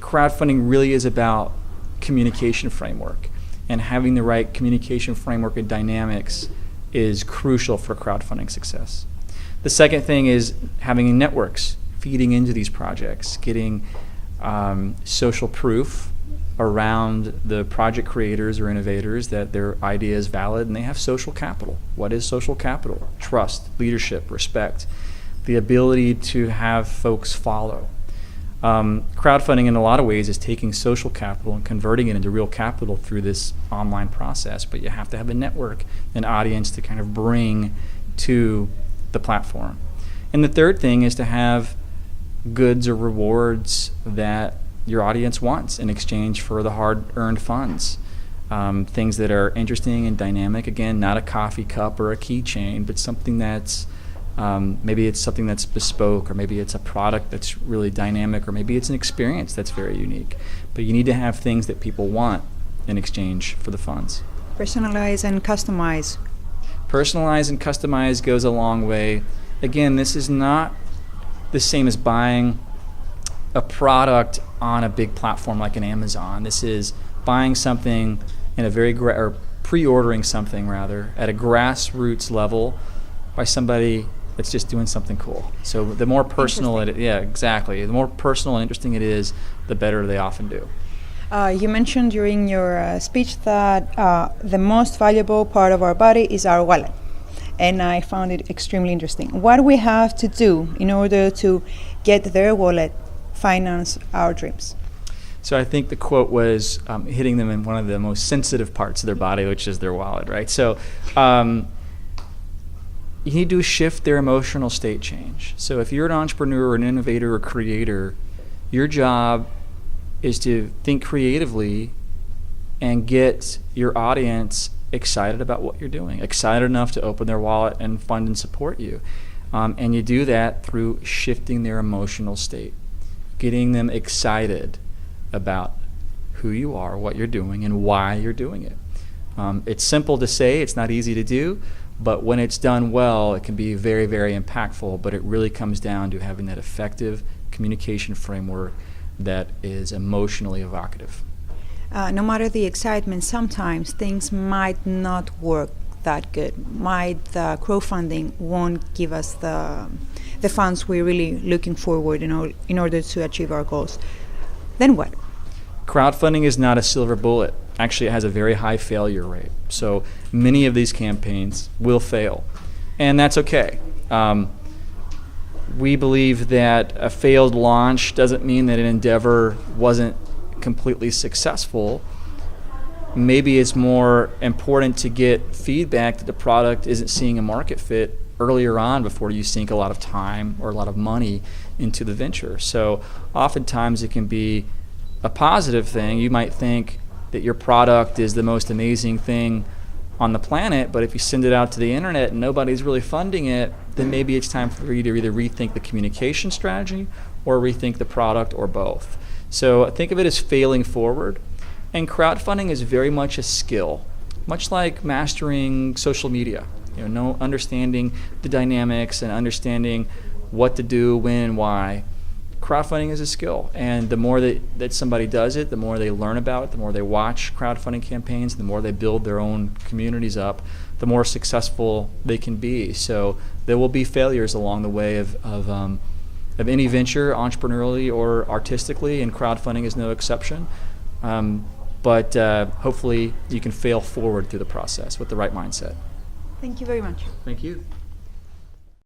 crowdfunding really is about communication framework, and having the right communication framework and dynamics is crucial for crowdfunding success. The second thing is having networks feeding into these projects, getting social proof around the project creators or innovators that their idea is valid and they have social capital. What is social capital? Trust, leadership, respect, the ability to have folks follow. Crowdfunding in a lot of ways is taking social capital and converting it into real capital through this online process, but you have to have a network, an audience to kind of bring to the platform. And the third thing is to have goods or rewards that your audience wants in exchange for the hard-earned funds. Things that are interesting and dynamic. Again, not a coffee cup or a keychain, but something that's maybe it's something that's bespoke, or maybe it's a product that's really dynamic, or maybe it's an experience that's very unique. But you need to have things that people want in exchange for the funds. Personalize and customize. Personalize and customize goes a long way. Again, this is not the same as buying a product on a big platform like an Amazon. This is buying something in a very or pre-ordering something rather at a grassroots level by somebody that's just doing something cool. So the more personal it is, yeah, exactly. The more personal and interesting it is, the better they often do. You mentioned during your speech that the most valuable part of our body is our wallet, and I found it extremely interesting. What we have to do in order to get their wallet finance our dreams? So I think the quote was hitting them in one of the most sensitive parts of their body, which is their wallet, right? So you need to shift their emotional state change. So if you're an entrepreneur or an innovator or creator, your job is to think creatively and get your audience excited about what you're doing, excited enough to open their wallet and fund and support you. And you do that through shifting their emotional state, getting them excited about who you are, what you're doing, and why you're doing it. It's simple to say, it's not easy to do, but when it's done well, it can be very, very impactful, but it really comes down to having that effective communication framework that is emotionally evocative. No matter the excitement, sometimes things might not work that good. The crowdfunding won't give us the funds we're really looking forward in order to achieve our goals. Then what? Crowdfunding is not a silver bullet. Actually, it has a very high failure rate. So many of these campaigns will fail, and that's okay. We believe that a failed launch doesn't mean that an endeavor wasn't completely successful. Maybe it's more important to get feedback that the product isn't seeing a market fit earlier on before you sink a lot of time or a lot of money into the venture. So oftentimes it can be a positive thing. You might think that your product is the most amazing thing on the planet, but if you send it out to the internet and nobody's really funding it, then maybe it's time for you to either rethink the communication strategy or rethink the product, or both. So think of it as failing forward. And crowdfunding is very much a skill, much like mastering social media. Understanding the dynamics and understanding what to do, when, and why. Crowdfunding is a skill, and the more that somebody does it, the more they learn about it, the more they watch crowdfunding campaigns, the more they build their own communities up, the more successful they can be. So there will be failures along the way of any venture, entrepreneurially or artistically, and crowdfunding is no exception. But hopefully you can fail forward through the process with the right mindset. Thank you very much. Thank you.